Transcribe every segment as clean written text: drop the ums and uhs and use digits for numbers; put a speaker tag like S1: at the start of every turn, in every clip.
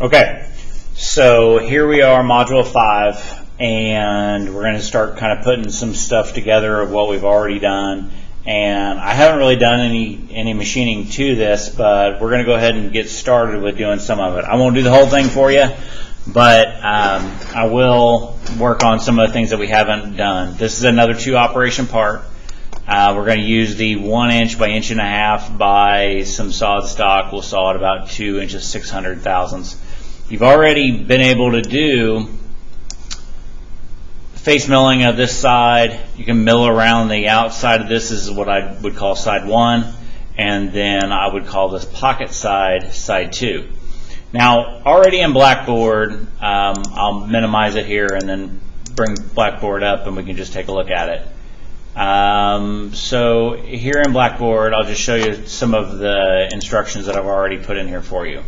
S1: Okay, so here we are, Module 5, and we're going to start kind of putting some stuff together of what we've already done. And I haven't really done any machining to this, but we're going to go ahead and get started with doing some of it. I won't do the whole thing for you, but I will work on some of the things that we haven't done. This is another 2-operation part. We're going to use the 1 inch by 1.5 inches by some solid stock. We'll saw it about 2 inches 600 thousandths. You've already been able to do face milling of this side. You can mill around the outside of this. This is what I would call side 1, and then I would call this pocket side, side 2. Now, already in Blackboard, I'll minimize it here and then bring Blackboard up and we can just take a look at it. So here in Blackboard, I'll just show you some of the instructions that I've already put in here for you.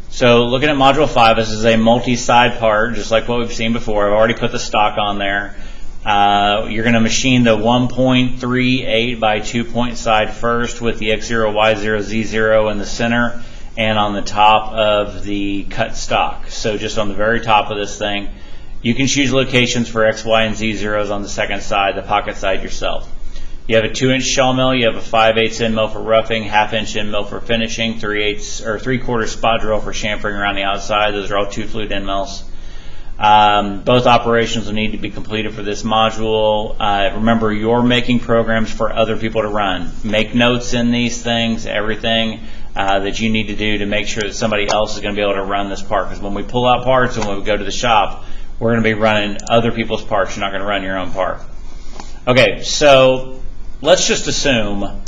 S1: So looking at Module 5, this is a multi-side part, just like what we've seen before. I've already put the stock on there. You're going to machine the 1.38 by 2 point side first with the X0, Y0, Z0 in the center and on the top of the cut stock. So just on the very top of this thing. You can choose locations for X, Y, and Z zeros on the second side, the pocket side yourself. You have a 2-inch shell mill, you have a 5/8 end mill for roughing, 1/2 end mill for finishing, 3/4 spot drill for chamfering around the outside. Those are all 2-flute end mills. Both operations will need to be completed for this module. Remember, you're making programs for other people to run. Make notes in these things, everything that you need to do to make sure that somebody else is going to be able to run this part. Because when we pull out parts and when we go to the shop, we're going to be running other people's parts. You're not going to run your own part. Okay, so let's just assume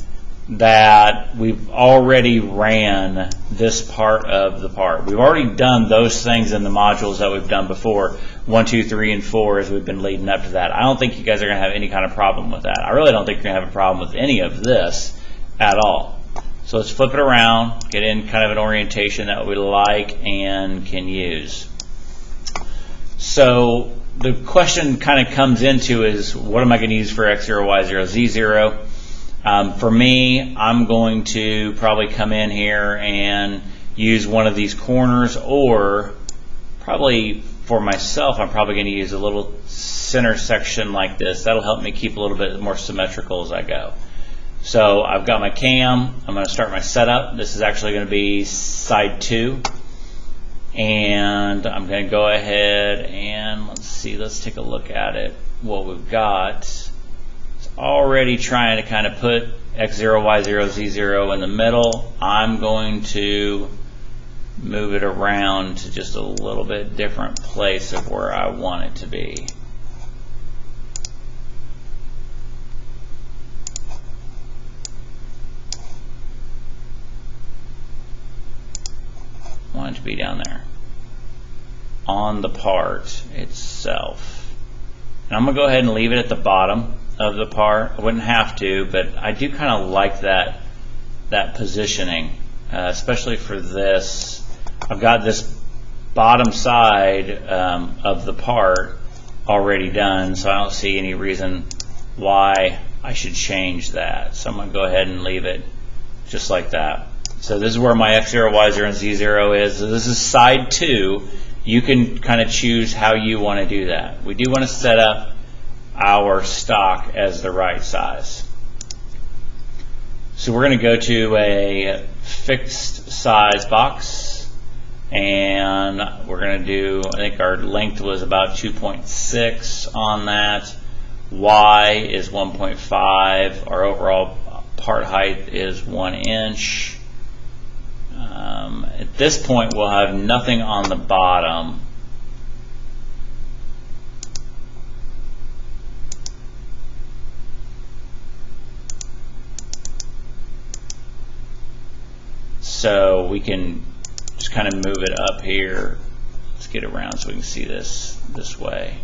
S1: that we've already ran this part of the part. We've already done those things in the modules that we've done before, 1, 2, 3, and 4 as we've been leading up to that. I don't think you guys are going to have any kind of problem with that. I really don't think you're going to have a problem with any of this at all. So let's flip it around, get in kind of an orientation that we like and can use. So the question kind of comes into is, what am I going to use for X0, Y0, Z0? For me, I'm going to probably come in here and use one of these corners, or probably for myself, I'm probably going to use a little center section like this. That'll help me keep a little bit more symmetrical as I go. So I've got my cam. I'm going to start my setup. This is actually going to be side 2. And I'm going to go ahead and let's take a look at it. What we've got is already trying to kind of put X0, Y0, Z0 in the middle. I'm going to move it around to just a little bit different place of where I want it to be. I want it to be down there on the part itself. And I'm going to go ahead and leave it at the bottom of the part. I wouldn't have to, but I do kind of like that positioning, especially for this. I've got this bottom side of the part already done, so I don't see any reason why I should change that. So I'm going to go ahead and leave it just like that. So this is where my X0, Y0, and Z0 is. So this is side 2. You can kind of choose how you want to do that. We do want to set up our stock as the right size. So we're going to go to a fixed size box, and we're going to do, I think our length was about 2.6 on that. Y is 1.5. Our overall part height is 1 inch. At this point, we'll have nothing on the bottom. So we can just kind of move it up here. Let's get around so we can see this way.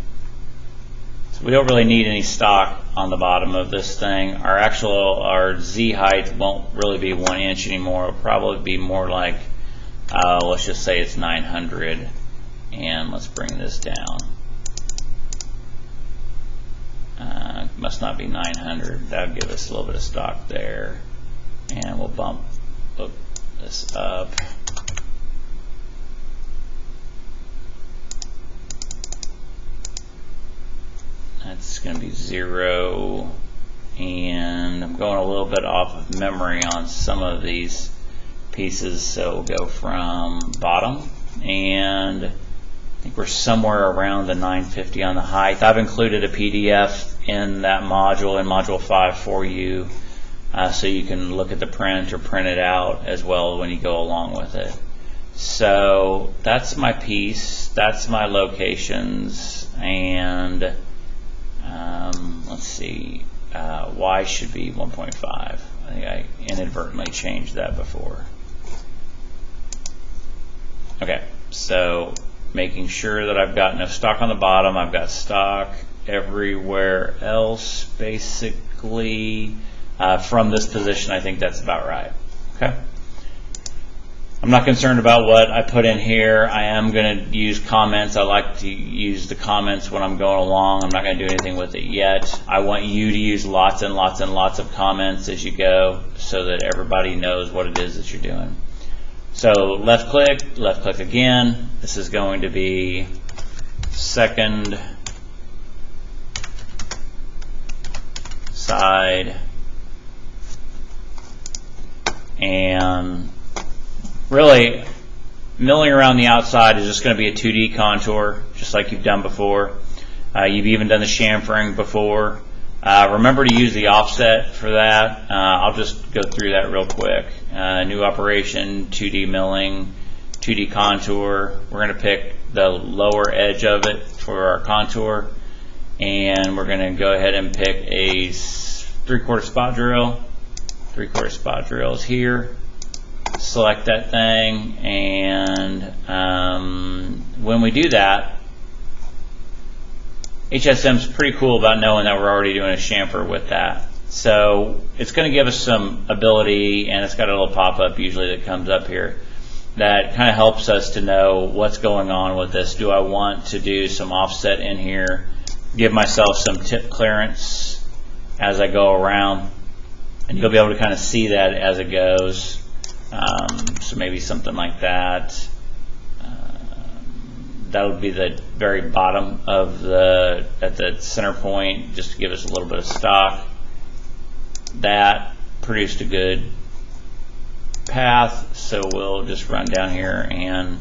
S1: So we don't really need any stock on the bottom of this thing. Our Z height won't really be 1 inch anymore. It'll probably be more like, let's just say it's 900, and let's bring this down. Must not be 900. That'll give us a little bit of stock there, and we'll bump this up. 0, and I'm going a little bit off of memory on some of these pieces, so we'll go from bottom, and I think we're somewhere around the 950 on the height. I've included a PDF in that module, in Module 5 for you, so you can look at the print or print it out as well when you go along with it. So that's my piece, that's my locations, and let's see, Y should be 1.5. I think I inadvertently changed that before. Okay, so making sure that I've got no stock on the bottom, I've got stock everywhere else, basically. From this position, I think that's about right. Okay. I'm not concerned about what I put in here. I am going to use comments. I like to use the comments when I'm going along. I'm not going to do anything with it yet. I want you to use lots and lots and lots of comments as you go so that everybody knows what it is that you're doing. So left click again. This is going to be second side, and really milling around the outside is just going to be a 2D contour, just like you've done before. You've even done the chamfering before. Remember to use the offset for that. I'll just go through that real quick. New operation, 2D milling, 2D contour. We're going to pick the lower edge of it for our contour, and we're going to go ahead and pick a 3/4 spot drill. 3/4 spot drill is here. Select that thing, and when we do that, HSM's pretty cool about knowing that we're already doing a chamfer with that. So it's going to give us some ability, and it's got a little pop-up usually that comes up here that kind of helps us to know what's going on with this. Do I want to do some offset in here, give myself some tip clearance as I go around, and you'll be able to kind of see that as it goes. So maybe something like that. That would be the very bottom of at the center point, just to give us a little bit of stock. That produced a good path, so we'll just run down here, and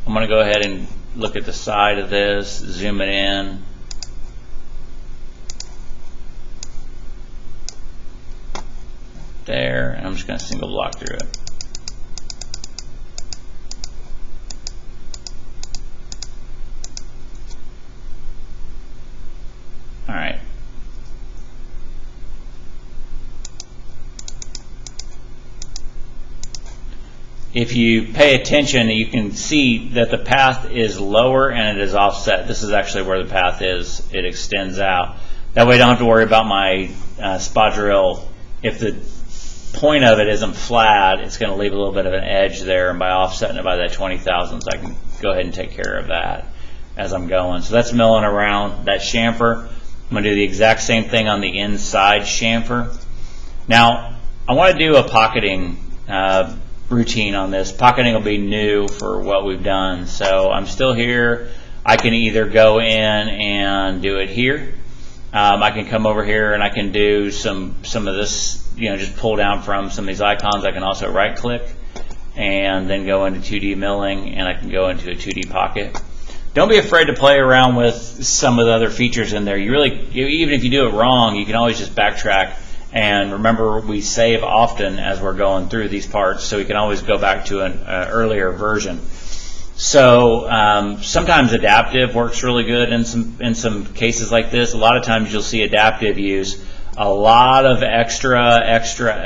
S1: I'm going to go ahead and look at the side of this, zoom it in. There, and I'm just going to single block through it. All right. If you pay attention, you can see that the path is lower and it is offset. This is actually where the path is. It extends out. That way I don't have to worry about my spot drill. If the point of it isn't flat, it's going to leave a little bit of an edge there, and by offsetting it by that 20 thousandths, I can go ahead and take care of that as I'm going. So that's milling around that chamfer. I'm going to do the exact same thing on the inside chamfer. Now, I want to do a pocketing routine on this. Pocketing will be new for what we've done. So I'm still here. I can either go in and do it here. I can come over here and I can do some of this, just pull down from some of these icons. I can also right click and then go into 2D milling, and I can go into a 2D pocket. Don't be afraid to play around with some of the other features in there. Even if you do it wrong, you can always just backtrack. And remember, we save often as we're going through these parts, so we can always go back to an earlier version. So sometimes adaptive works really good in some cases like this. A lot of times you'll see adaptive use a lot of extra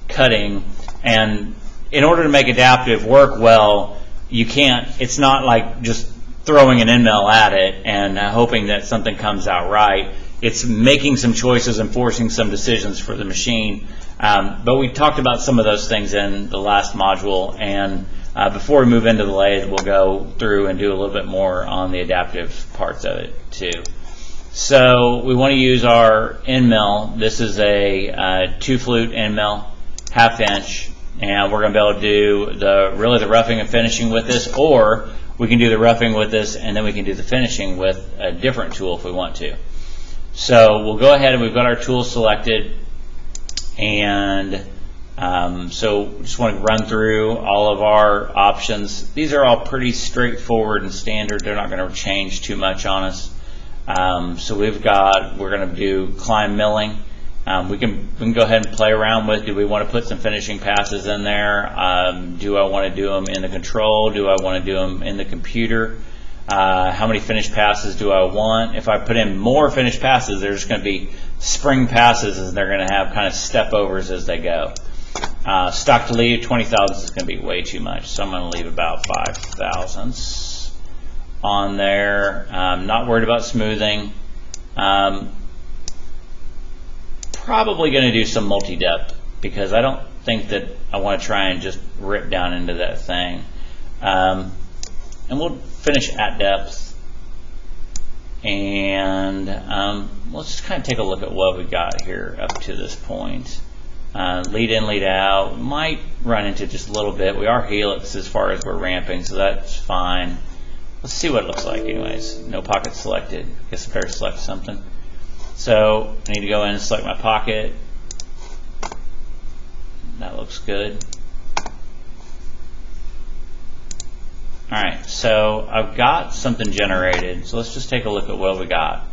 S1: cutting, and in order to make adaptive work well, it's not like just throwing an end mill at it and hoping that something comes out right. It's making some choices and forcing some decisions for the machine. But we talked about some of those things in the last module, and before we move into the lathe, we'll go through and do a little bit more on the adaptive parts of it too. So we want to use our end mill. This is a 2-flute end mill, 1/2 inch, and we're going to be able to do the roughing and finishing with this, or we can do the roughing with this and then we can do the finishing with a different tool if we want to. So we'll go ahead and we've got our tool selected, and so just want to run through all of our options. These are all pretty straightforward and standard. They're not going to change too much on us. So we're going to do climb milling. We can go ahead and play around with, do we want to put some finishing passes in there? Do I want to do them in the control? Do I want to do them in the computer? How many finished passes do I want? If I put in more finished passes, there's going to be spring passes, and they're going to have kind of step overs as they go. Stock to leave, 20 thousandths is going to be way too much, so I'm going to leave about 5 thousandths on there. Not worried about smoothing. Probably going to do some multi-depth, because I don't think that I want to try and just rip down into that thing. And we'll finish at depth, and let's just kind of take a look at what we got here up to this point. Lead in, lead out, might run into just a little bit. We are helix as far as we're ramping, so that's fine. Let's see what it looks like anyways. No pocket selected. Guess I better select something. So I need to go in and select my pocket. That looks good. Alright, so I've got something generated, so let's just take a look at what we got.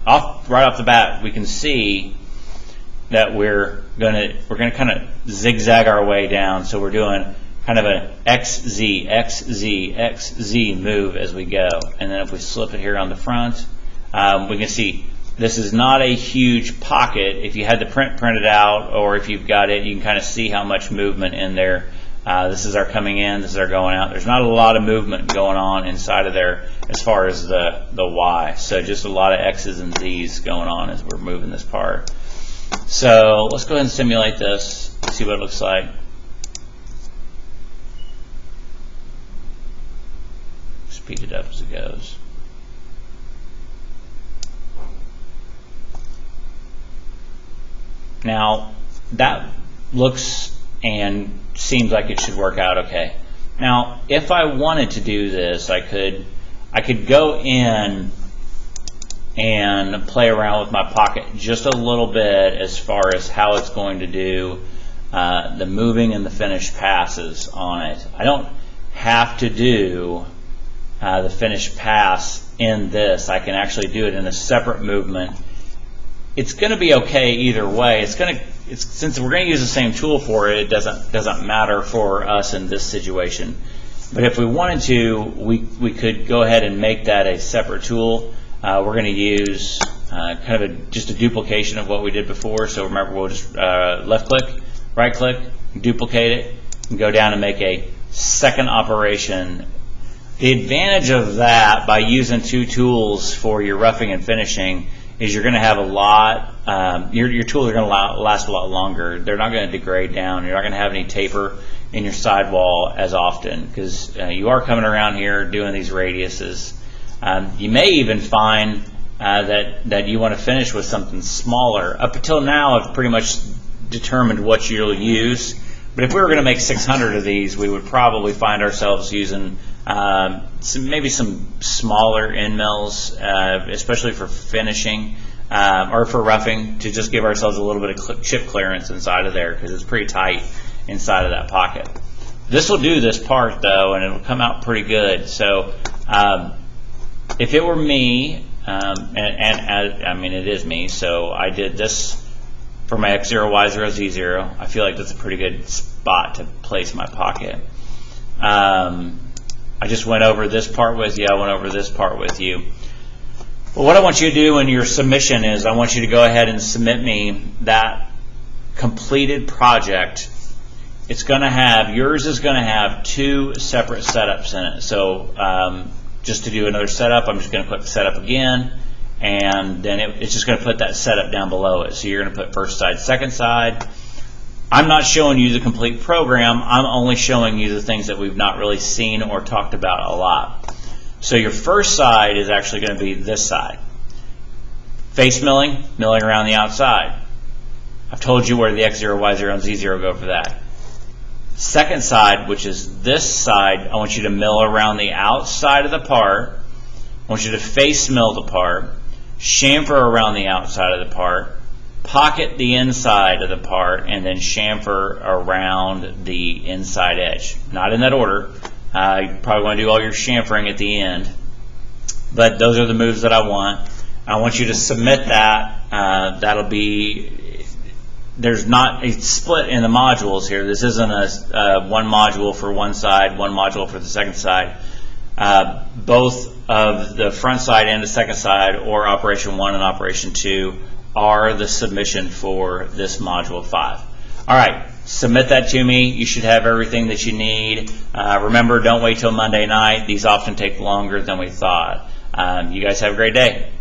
S1: Right off the bat, we can see that we're gonna kind of zigzag our way down, so we're doing kind of an XZ, XZ, XZ move as we go. And then if we slip it here on the front, we can see this is not a huge pocket. If you had the print printed out, or if you've got it, you can kind of see how much movement in there. This is our coming in, this is our going out. There's not a lot of movement going on inside of there as far as the Y. So just a lot of X's and Z's going on as we're moving this part. So let's go ahead and simulate this, see what it looks like. Speed it up as it goes. Now that looks and seems like it should work out okay. Now if I wanted to do this, I could go in and play around with my pocket just a little bit as far as how it's going to do the moving and the finished passes on it. I don't have to do the finished pass in this. I can actually do it in a separate movement. It's going to be okay either way. Since we're going to use the same tool for it, it doesn't matter for us in this situation. But if we wanted to, we could go ahead and make that a separate tool. We're going to use kind of just a duplication of what we did before. So remember, we'll just left click, right click, duplicate it, and go down and make a second operation. The advantage of that, by using two tools for your roughing and finishing, is you're going to have a lot, your tools are going to last a lot longer. They're not going to degrade down. You're not going to have any taper in your sidewall as often, because you are coming around here doing these radiuses. You may even find that you want to finish with something smaller. Up until now, I've pretty much determined what you'll use. But if we were going to make 600 of these, we would probably find ourselves using maybe some smaller end mills, especially for finishing or for roughing, to just give ourselves a little bit of chip clearance inside of there, because it's pretty tight inside of that pocket. This will do this part though, and it'll come out pretty good. So if it were me, and I mean it is me, so I did this for my X0, Y0, Z0. I feel like that's a pretty good spot to place my pocket. I just went over this part with you. I went over this part with you. Well, what I want you to do in your submission is I want you to go ahead and submit me that completed project. It's going to have, yours is going to have two separate setups in it. So just to do another setup, I'm just going to click setup again, and then it's just going to put that setup down below it. So you're going to put first side, second side. I'm not showing you the complete program. I'm only showing you the things that we've not really seen or talked about a lot. So your first side is actually going to be this side. Face milling, milling around the outside. I've told you where the X0, Y0, and Z0 go for that. Second side, which is this side, I want you to mill around the outside of the part. I want you to face mill the part. chamfer around the outside of the part, pocket the inside of the part, and then chamfer around the inside edge. Not in that order. You probably want to do all your chamfering at the end. But those are the moves that I want. I want you to submit that. That'll be, there's not a split in the modules here. This isn't a one module for one side, one module for the second side. Both of the front side and the second side, or Operation 1 and Operation 2, are the submission for this Module 5. All right, submit that to me. You should have everything that you need. Remember, don't wait till Monday night. These often take longer than we thought. You guys have a great day.